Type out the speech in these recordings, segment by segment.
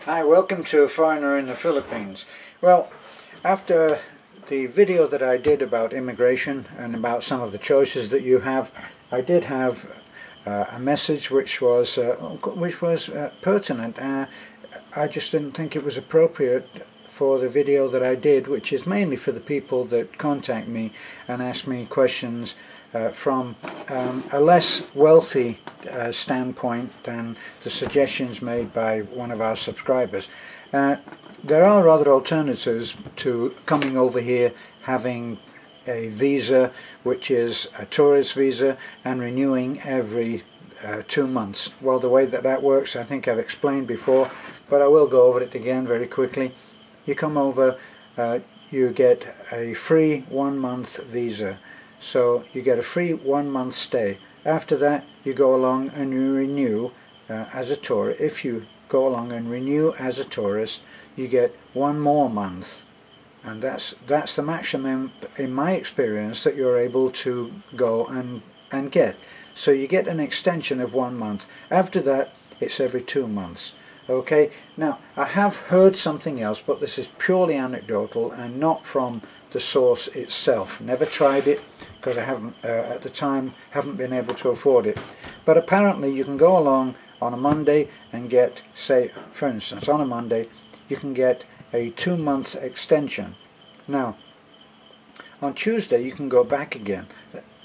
Hi, welcome to A Foreigner in the Philippines. Well, after the video that I did about immigration and about some of the choices that you have, I did have a message which was pertinent. I just didn't think it was appropriate for the video that I did, which is mainly for the people that contact me and ask me questions from a less wealthy standpoint than the suggestions made by one of our subscribers. There are other alternatives to coming over here, having a visa which is a tourist visa and renewing every 2 months. Well, the way that works, I think I've explained before, but I will go over it again very quickly. You come over, you get a free 1 month visa. So you get a free 1 month stay. After that, you go along and you renew as a tourist. If you go along and renew as a tourist, you get 1 more month, and that's the maximum, in my experience, that you're able to go and get. So you get an extension of 1 month. After that, it's every 2 months. Okay. Now, I have heard something else, but this is purely anecdotal and not from the source itself. Never tried it, because I haven't at the time haven't been able to afford it. But apparently you can go along on a Monday and get, say for instance on a Monday, you can get a 2 month extension. Now on Tuesday you can go back again.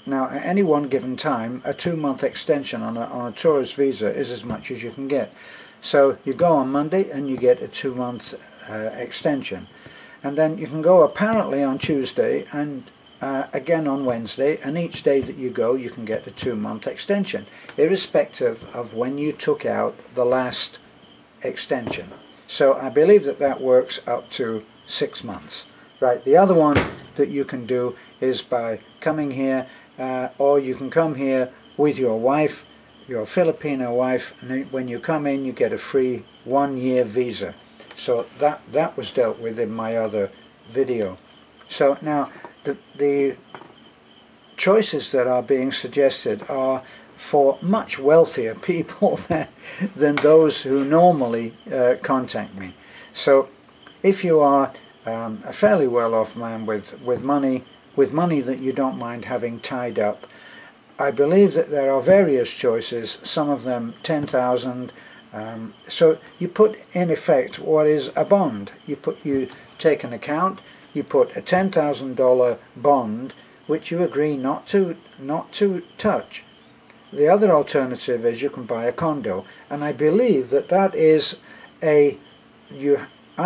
Now at any one given time, a 2 month extension on a tourist visa is as much as you can get. So you go on Monday and you get a 2 month extension, and then you can go apparently on Tuesday and again on Wednesday, and each day that you go you can get a 2 month extension, irrespective of when you took out the last extension. So I believe that works up to 6 months. Right, the other one that you can do is by coming here, or you can come here with your wife, your Filipino wife, and when you come in you get a free 1 year visa. So that was dealt with in my other video. So now the choices that are being suggested are for much wealthier people than those who normally contact me. So if you are a fairly well-off man with money that you don't mind having tied up, I believe that there are various choices, some of them 10,000. So you put in effect what is a bond. You take an account, you put a $10,000 bond which you agree not to touch. The other alternative is you can buy a condo, and I believe that is I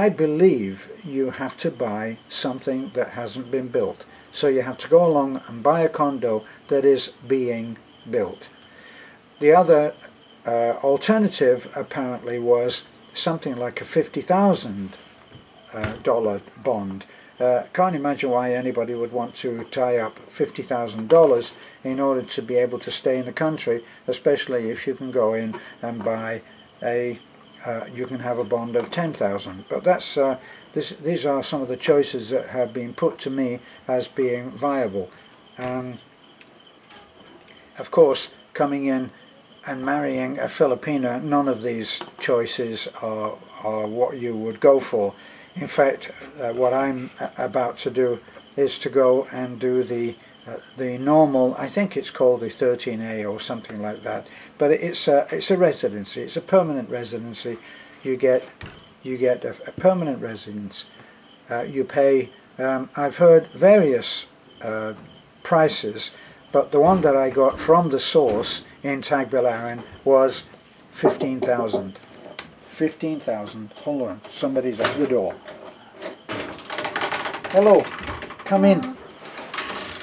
believe you have to buy something that hasn't been built. So you have to go along and buy a condo that is being built. The other alternative apparently was something like a $50,000 bond. Can't imagine why anybody would want to tie up $50,000 in order to be able to stay in the country, especially if you can go in and buy you can have a bond of $10,000. But that's these are some of the choices that have been put to me as being viable. Of course, coming in and marrying a Filipina, none of these choices are what you would go for. In fact, what I'm about to do is to go and do the normal, I think it's called the 13A or something like that, but it's a residency. It's a permanent residency. You get a permanent residence. You pay. I've heard various prices, but the one that I got from the source in Tagbilaran was 15,000. 15,000. Hold on, somebody's at the door. Hello, come in.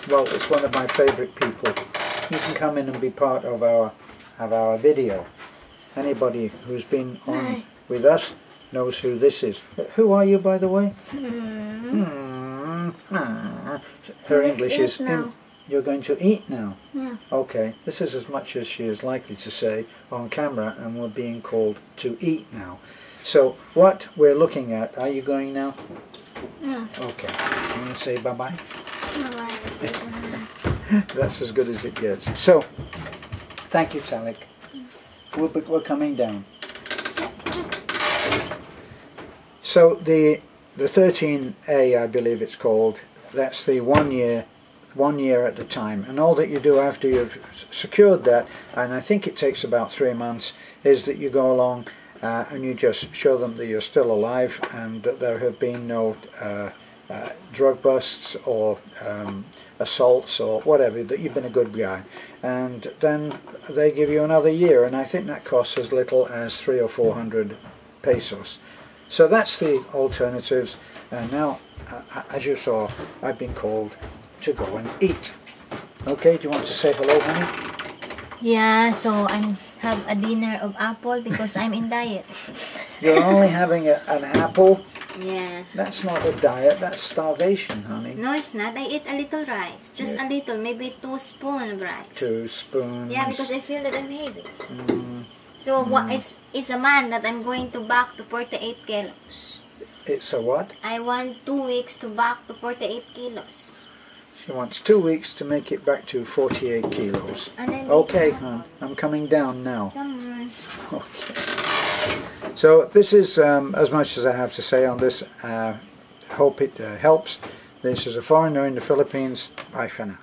Well, it's one of my favourite people. You can come in and be part of our video. Anybody who's been on with us knows who this is. Who are you, by the way? Her English is in. You're going to eat now? Yeah. Okay, this is as much as she is likely to say on camera, and we're being called to eat now. So what we're looking at, are you going now? Yes. Okay, I'm going to say bye-bye. Bye-bye. That's as good as it gets. So, thank you, Talik. We're coming down. So the 13A, I believe it's called, that's the 1 year at a time, and all that you do after you've secured that, and I think it takes about 3 months, is that you go along and you just show them that you're still alive and that there have been no drug busts or assaults or whatever, that you've been a good guy, and then they give you another year, and I think that costs as little as 300 or 400 pesos. So that's the alternatives, and now as you saw, I've been called to go and eat. Okay, do you want to say hello, honey? Yeah, so I have a dinner of apple because I'm in diet. You're only having an apple? Yeah. That's not a diet, that's starvation, honey. No, it's not. I eat a little rice. Just a little, maybe 2 spoons of rice. 2 spoons. Yeah, because I feel that I'm heavy. So what? It's a man that I'm going to back to 48 kilos. It's a what? I want 2 weeks to back to 48 kilos. She wants 2 weeks to make it back to 48 kilos. Okay, hon, I'm coming down now. Come on. Okay. So this is as much as I have to say on this. Hope it helps. This is a foreigner in the Philippines. Bye for now.